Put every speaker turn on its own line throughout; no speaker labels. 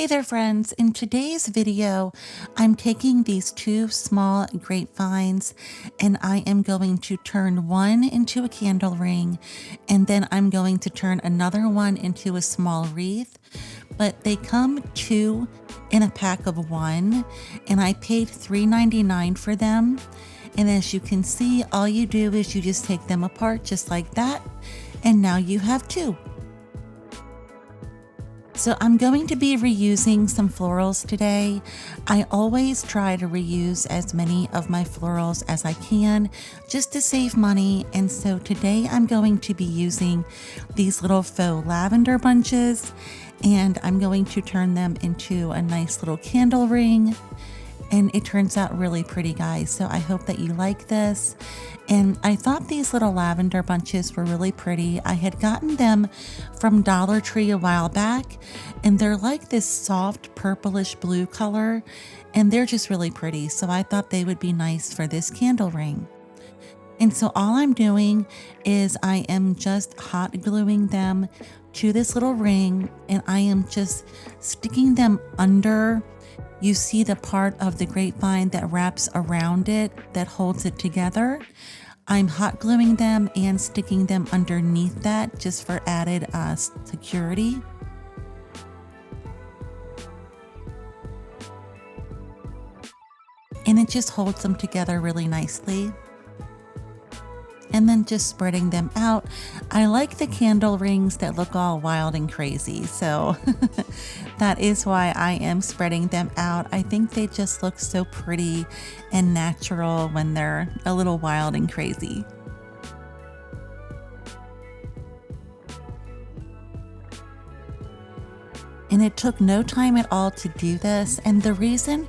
Hey there friends, in today's video I'm taking these two small grapevines and I am going to turn one into a candle ring and then I'm going to turn another one into a small wreath, but they come two in a pack of one and I paid $3.99 for them. And as you can see, all you do is you just take them apart just like that and now you have two. So I'm going to be reusing some florals today. I always try to reuse as many of my florals as I can just to save money. And so today I'm going to be using these little faux lavender bunches and I'm going to turn them into a nice little candle ring. And it turns out really pretty, guys. So I hope that you like this. And I thought these little lavender bunches were really pretty. I had gotten them from Dollar Tree a while back, and they're like this soft purplish blue color, and they're just really pretty. So I thought they would be nice for this candle ring. And so all I'm doing is I am just hot gluing them to this little ring, and I am just sticking them under. You see the part of the grapevine that wraps around it that holds it together. I'm hot gluing them and sticking them underneath that just for added security. And it just holds them together really nicely. And then just spreading them out. I like the candle rings that look all wild and crazy, so that is why I am spreading them out. I think they just look so pretty and natural when they're a little wild and crazy. And it took no time at all to do this. And the reason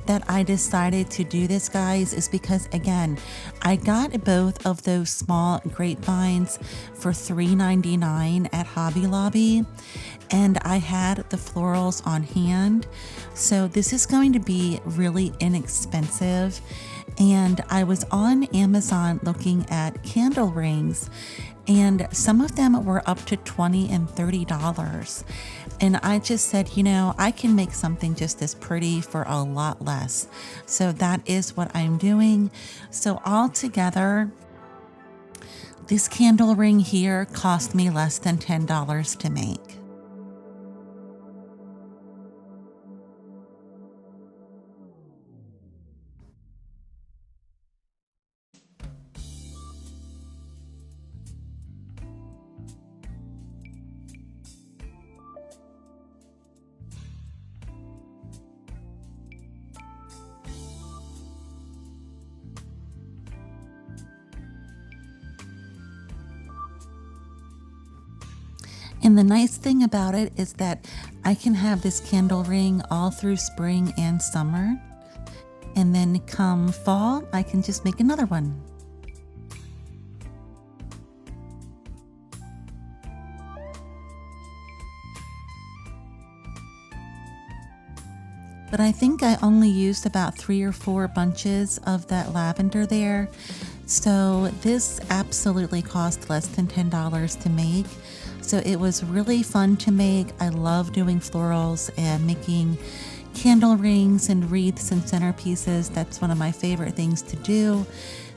that I decided to do this, guys, is because, again, I got both of those small grapevines for $3.99 at Hobby Lobby, and I had the florals on hand. So this is going to be really inexpensive. And I was on Amazon looking at candle rings, and some of them were up to $20 and $30. And I just said, you know, I can make something just as pretty for a lot less. So that is what I'm doing. So all together, this candle ring here cost me less than $10 to make. And the nice thing about it is that I can have this candle ring all through spring and summer. And then come fall, I can just make another one. But I think I only used about 3 or 4 bunches of that lavender there. So this absolutely cost less than $10 to make. So it was really fun to make. I love doing florals and making candle rings and wreaths and centerpieces. That's one of my favorite things to do.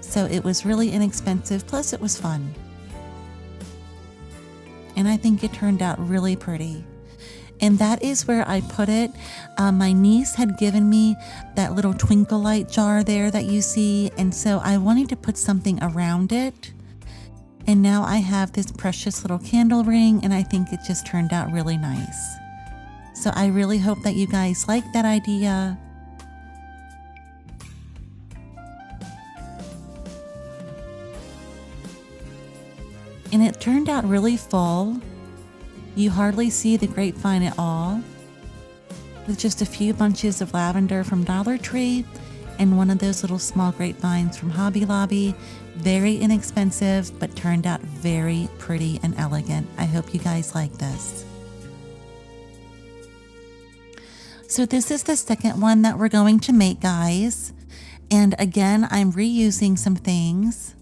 So it was really inexpensive, plus it was fun. And I think it turned out really pretty. And that is where I put it. My niece had given me that little twinkle light jar there that you see, and so I wanted to put something around it. And now I have this precious little candle ring, and I think it just turned out really nice. So I really hope that you guys like that idea. And it turned out really full. You hardly see the grapevine at all, with just a few bunches of lavender from Dollar Tree and one of those little small grapevines from Hobby Lobby. Very inexpensive, but turned out very pretty and elegant. I hope you guys like this. So this is the second one that we're going to make, guys. And again, I'm reusing some things.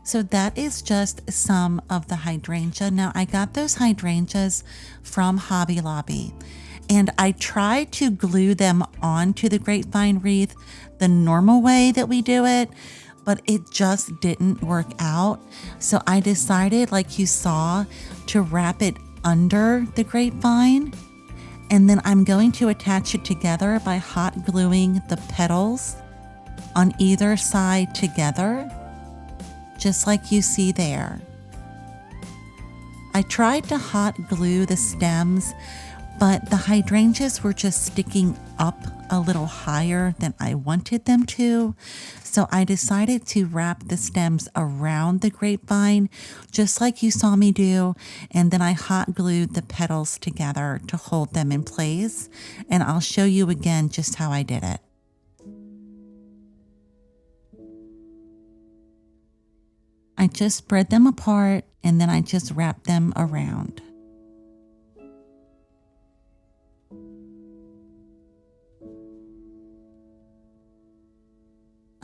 So that is just some of the hydrangea. Now I got those hydrangeas from Hobby Lobby. And I tried to glue them onto the grapevine wreath the normal way that we do it, but it just didn't work out. So I decided, like you saw, to wrap it under the grapevine. And then I'm going to attach it together by hot gluing the petals on either side together, just like you see there. I tried to hot glue the stems, but the hydrangeas were just sticking up a little higher than I wanted them to. So I decided to wrap the stems around the grapevine, just like you saw me do. And then I hot glued the petals together to hold them in place. And I'll show you again just how I did it. I just spread them apart and then I just wrapped them around.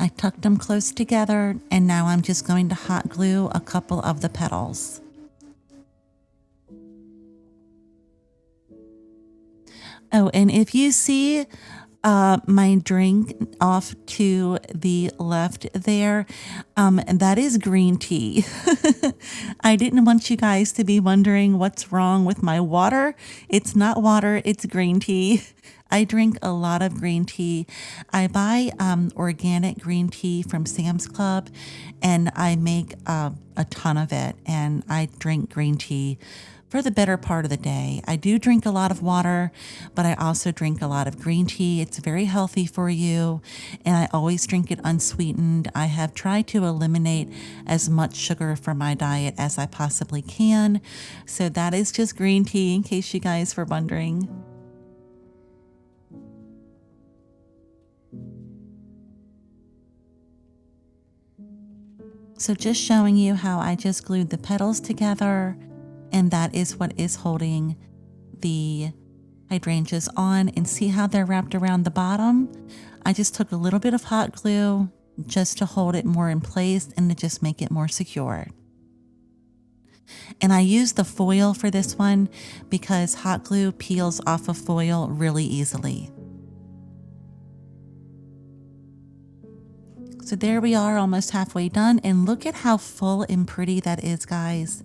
I tucked them close together, and now I'm just going to hot glue a couple of the petals. Oh, and if you see my drink off to the left there, that is green tea. I didn't want you guys to be wondering what's wrong with my water. It's not water, it's green tea. I drink a lot of green tea. I buy organic green tea from Sam's Club, and I make a ton of it, and I drink green tea for the better part of the day. I do drink a lot of water, but I also drink a lot of green tea. It's very healthy for you, and I always drink it unsweetened. I have tried to eliminate as much sugar from my diet as I possibly can. So that is just green tea, in case you guys were wondering. So just showing you how I just glued the petals together, and that is what is holding the hydrangeas on. And see how they're wrapped around the bottom? I just took a little bit of hot glue just to hold it more in place and to just make it more secure. And I used the foil for this one because hot glue peels off of foil really easily. So there we are, almost halfway done, and look at how full and pretty that is, guys.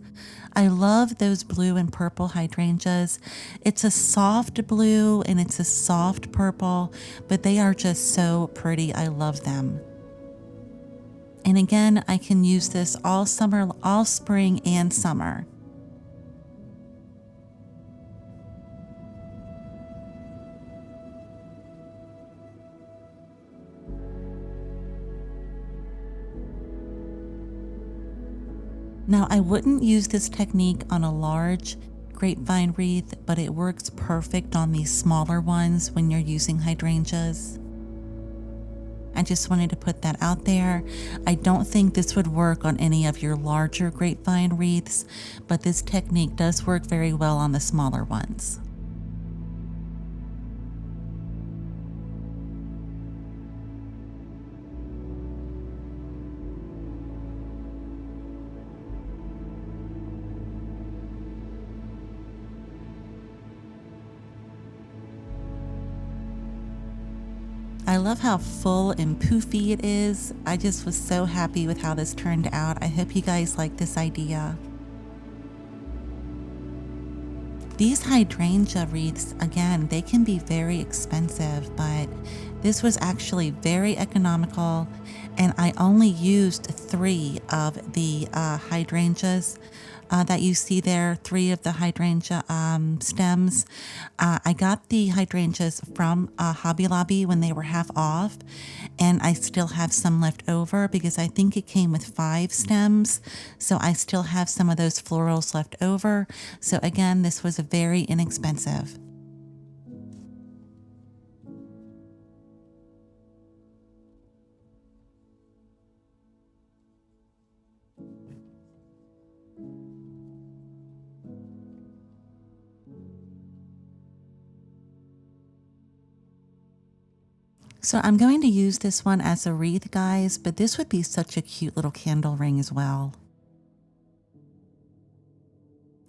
I love those blue and purple hydrangeas. It's a soft blue and it's a soft purple, but they are just so pretty. I love them. And again, I can use this all summer, all spring and summer. Now, I wouldn't use this technique on a large grapevine wreath, but it works perfect on these smaller ones when you're using hydrangeas. I just wanted to put that out there. I don't think this would work on any of your larger grapevine wreaths, but this technique does work very well on the smaller ones. I love how full and poofy it is. I just was so happy with how this turned out. I hope you guys like this idea. These hydrangea wreaths, again, they can be very expensive, but this was actually very economical, and I only used 3 of the hydrangeas that you see there, 3 of the hydrangea stems. I got the hydrangeas from Hobby Lobby when they were half off, and I still have some left over because I think it came with 5 stems, so I still have some of those florals left over. So again, this was very inexpensive. So I'm going to use this one as a wreath, guys, but this would be such a cute little candle ring as well.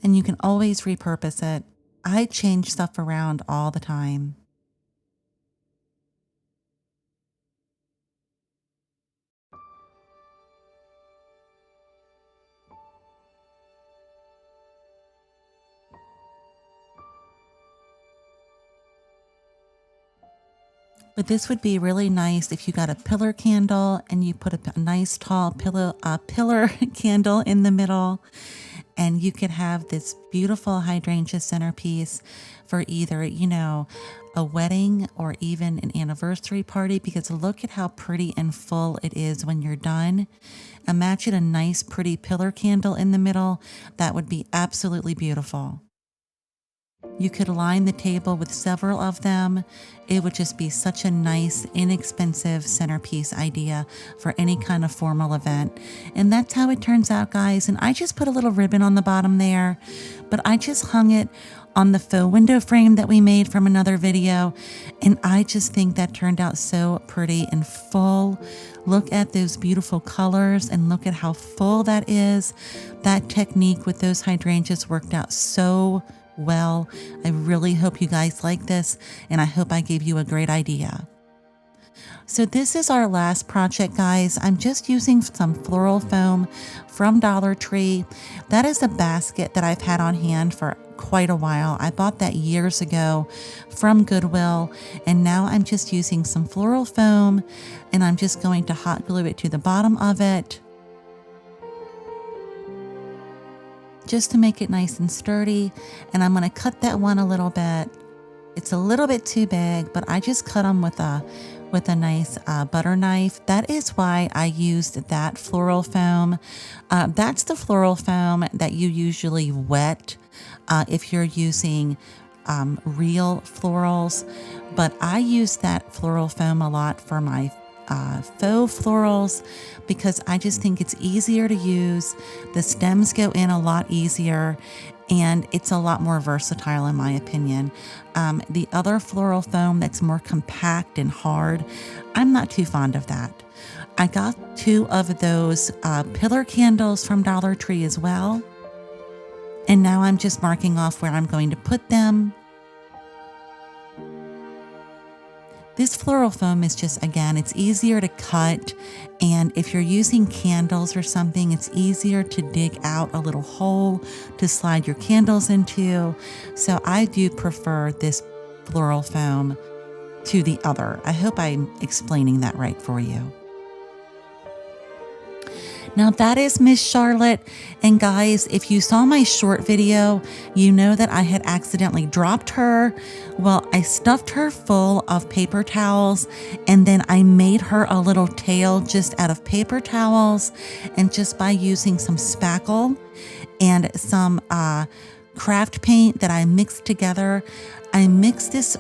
And you can always repurpose it. I change stuff around all the time. But this would be really nice if you got a pillar candle and you put a nice tall pillar candle in the middle, and you could have this beautiful hydrangea centerpiece for either, a wedding or even an anniversary party, because look at how pretty and full it is when you're done. Imagine a nice pretty pillar candle in the middle. That would be absolutely beautiful. You could line the table with several of them. It would just be such a nice, inexpensive centerpiece idea for any kind of formal event. And that's how it turns out, guys. And I just put a little ribbon on the bottom there, but I just hung it on the faux window frame that we made from another video. And I just think that turned out so pretty and full. Look at those beautiful colors and look at how full that is. That technique with those hydrangeas worked out so well. I really hope you guys like this, and I hope I gave you a great idea. So this is our last project, guys. I'm just using some floral foam from Dollar Tree. That is a basket that I've had on hand for quite a while. I bought that years ago from Goodwill, and now I'm just using some floral foam, and I'm just going to hot glue it to the bottom of it, just to make it nice and sturdy. And I'm going to cut that one a little bit. It's a little bit too big, but I just cut them with a nice butter knife. That is why I used that floral foam. That's the floral foam that you usually wet if you're using real florals, but I use that floral foam a lot for my faux florals because I just think it's easier to use. The stems go in a lot easier, and it's a lot more versatile in my opinion. The other floral foam that's more compact and hard, I'm not too fond of that. I got 2 of those pillar candles from Dollar Tree as well, and now I'm just marking off where I'm going to put them. This floral foam is just, again, it's easier to cut, and if you're using candles or something, it's easier to dig out a little hole to slide your candles into. So I do prefer this floral foam to the other. I hope I'm explaining that right for you. Now that is Miss Charlotte, and guys, if you saw my short video, you know that I had accidentally dropped her. Well, I stuffed her full of paper towels, and then I made her a little tail just out of paper towels, and just by using some spackle and some craft paint that I mixed together, I mixed this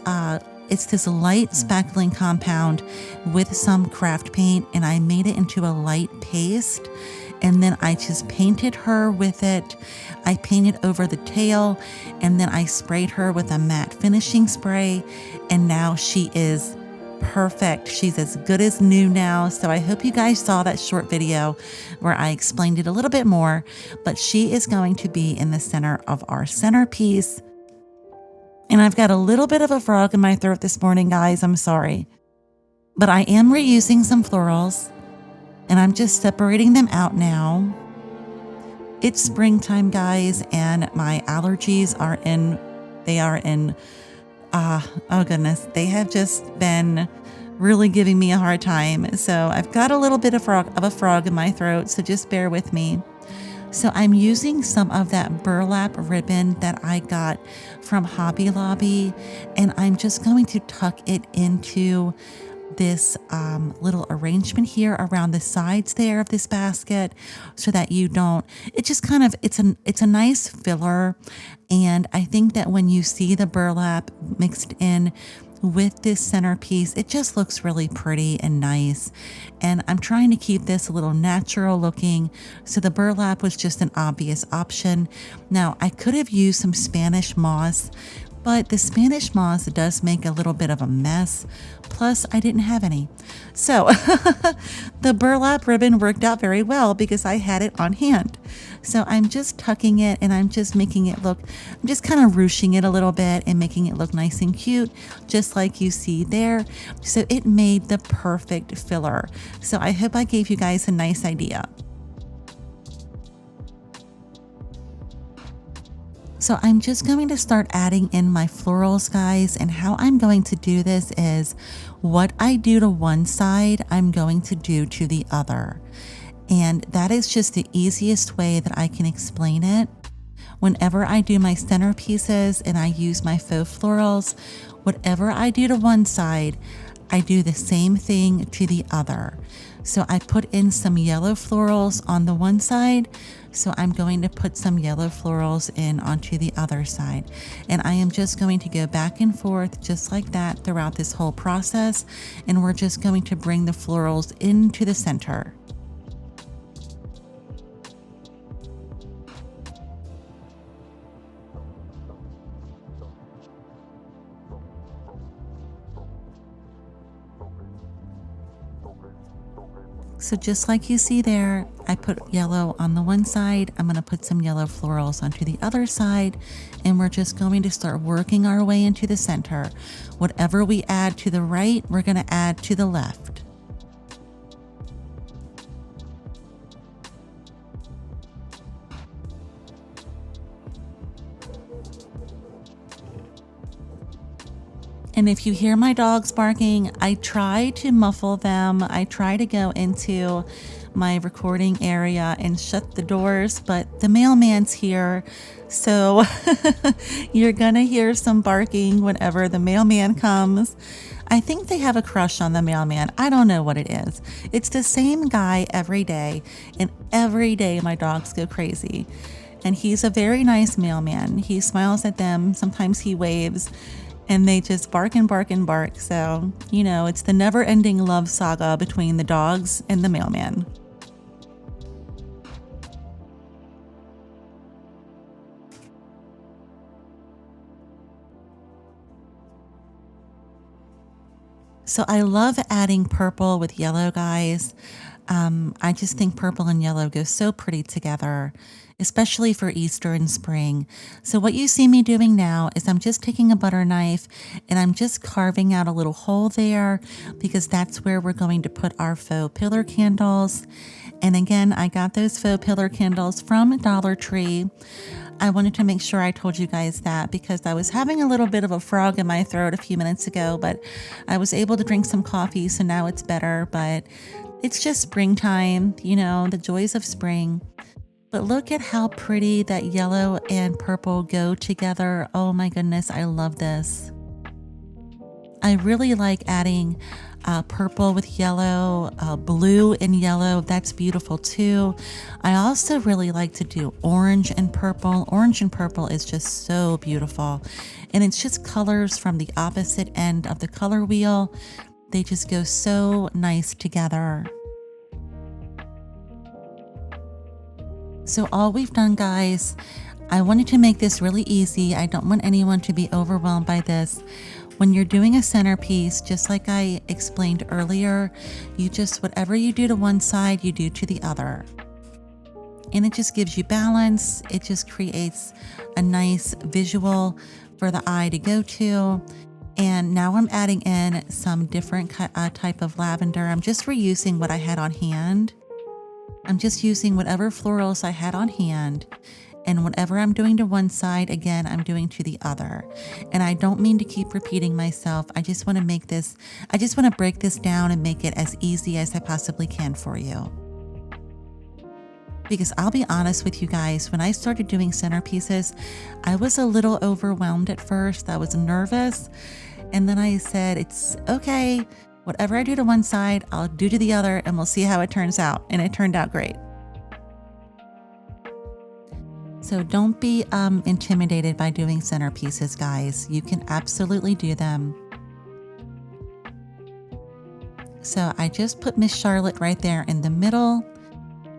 it's this light spackling compound with some craft paint, and I made it into a light paste, and then I just painted her with it. I painted over the tail, and then I sprayed her with a matte finishing spray, and now she is perfect. She's as good as new now. So I hope you guys saw that short video where I explained it a little bit more, but she is going to be in the center of our centerpiece. And I've got a little bit of a frog in my throat this morning, guys. I'm sorry. But I am reusing some florals, and I'm just separating them out now. It's springtime, guys, and my allergies are in, oh goodness, they have just been really giving me a hard time. So I've got a little bit of a frog in my throat, so just bear with me. So I'm using some of that burlap ribbon that I got from Hobby Lobby, and I'm just going to tuck it into this little arrangement here around the sides there of this basket, so that you don't, it just kind of, it's a nice filler. And I think that when you see the burlap mixed in with this centerpiece, it just looks really pretty and nice. And I'm trying to keep this a little natural looking, so the burlap was just an obvious option. Now I could have used some Spanish moss, but the Spanish moss does make a little bit of a mess. Plus, I didn't have any. So the burlap ribbon worked out very well because I had it on hand. So I'm just tucking it and I'm just making it look, I'm just kind of ruching it a little bit and making it look nice and cute, just like you see there. So it made the perfect filler. So I hope I gave you guys a nice idea. So I'm just going to start adding in my florals, guys, and how I'm going to do this is what I do to one side, I'm going to do to the other. And that is just the easiest way that I can explain it. Whenever I do my centerpieces and I use my faux florals, whatever I do to one side, I do the same thing to the other. So I put in some yellow florals on the one side, so I'm going to put some yellow florals in onto the other side. And I am just going to go back and forth just like that throughout this whole process, and we're just going to bring the florals into the center. So just like you see there, I put yellow on the one side, I'm going to put some yellow florals onto the other side, and we're just going to start working our way into the center. Whatever we add to the right, we're going to add to the left. And if you hear my dogs barking, I try to muffle them. I try to go into my recording area and shut the doors, but the mailman's here. So you're gonna hear some barking whenever the mailman comes. I think they have a crush on the mailman. I don't know what it is. It's the same guy every day, and every day my dogs go crazy. And he's a very nice mailman. He smiles at them. Sometimes he waves. And they just bark and bark and bark. So, you know, it's the never-ending love saga between the dogs and the mailman. So I love adding purple with yellow, guys. I just think purple and yellow go so pretty together, especially for Easter and spring. So what you see me doing now is I'm just taking a butter knife and I'm just carving out a little hole there because that's where we're going to put our faux pillar candles. And again, I got those faux pillar candles from Dollar Tree. I wanted to make sure I told you guys that because I was having a little bit of a frog in my throat a few minutes ago, but I was able to drink some coffee, so now it's better. But it's just springtime, you know, the joys of spring. But look at how pretty that yellow and purple go together. Oh my goodness, I love this. I really like adding purple with yellow, blue and yellow. That's beautiful too. I also really like to do orange and purple. Orange and purple is just so beautiful. And it's just colors from the opposite end of the color wheel. They just go so nice together. So all we've done, guys, I wanted to make this really easy. I don't want anyone to be overwhelmed by this. When you're doing a centerpiece, just like I explained earlier, you just, whatever you do to one side, you do to the other. And it just gives you balance. It just creates a nice visual for the eye to go to. And now I'm adding in some different type of lavender. I'm just reusing what I had on hand. I'm just using whatever florals I had on hand, and whatever I'm doing to one side, again, I'm doing to the other. And I don't mean to keep repeating myself. I just want to make this, I just want to break this down and make it as easy as I possibly can for you. Because I'll be honest with you guys, when I started doing centerpieces, I was a little overwhelmed at first. I was nervous. And then I said, it's okay. Whatever I do to one side, I'll do to the other, and we'll see how it turns out. And it turned out great. So don't be intimidated by doing centerpieces, guys. You can absolutely do them. So I just put Miss Charlotte right there in the middle.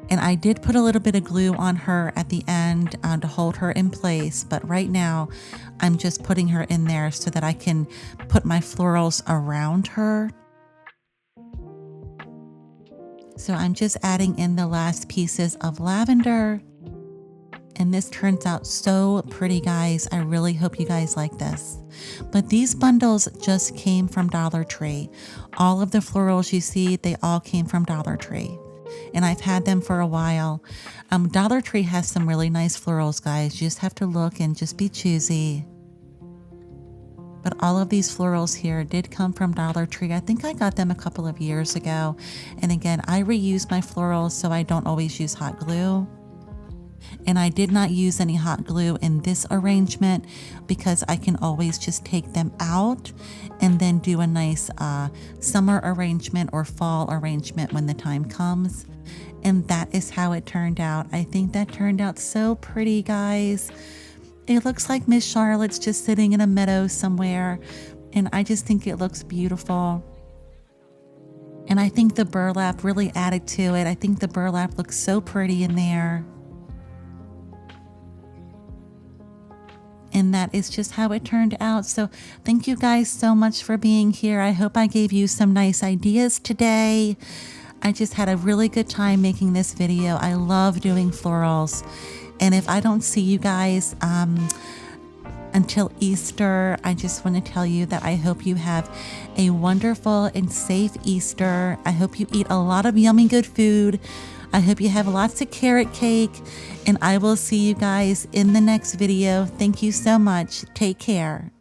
And I did put a little bit of glue on her at the end to hold her in place, but right now I'm just putting her in there so that I can put my florals around her. So I'm just adding in the last pieces of lavender. And this turns out so pretty, guys. I really hope you guys like this. But these bundles just came from Dollar Tree. All of the florals you see, they all came from Dollar Tree. And I've had them for a while. Dollar Tree has some really nice florals, guys. You just have to look and just be choosy. But all of these florals here did come from Dollar Tree. I think I got them a couple of years ago. And again, I reuse my florals, so I don't always use hot glue. And I did not use any hot glue in this arrangement because I can always just take them out and then do a nice summer arrangement or fall arrangement when the time comes. And that is how it turned out. I think that turned out so pretty, guys. It looks like Miss Charlotte's just sitting in a meadow somewhere, and I just think it looks beautiful. And I think the burlap really added to it. I think the burlap looks so pretty in there. And that is just how it turned out. So thank you guys so much for being here. I hope I gave you some nice ideas today. I just had a really good time making this video. I love doing florals. And if I don't see you guys until Easter, I just want to tell you that I hope you have a wonderful and safe Easter. I hope you eat a lot of yummy good food. I hope you have lots of carrot cake, and I will see you guys in the next video. Thank you so much. Take care.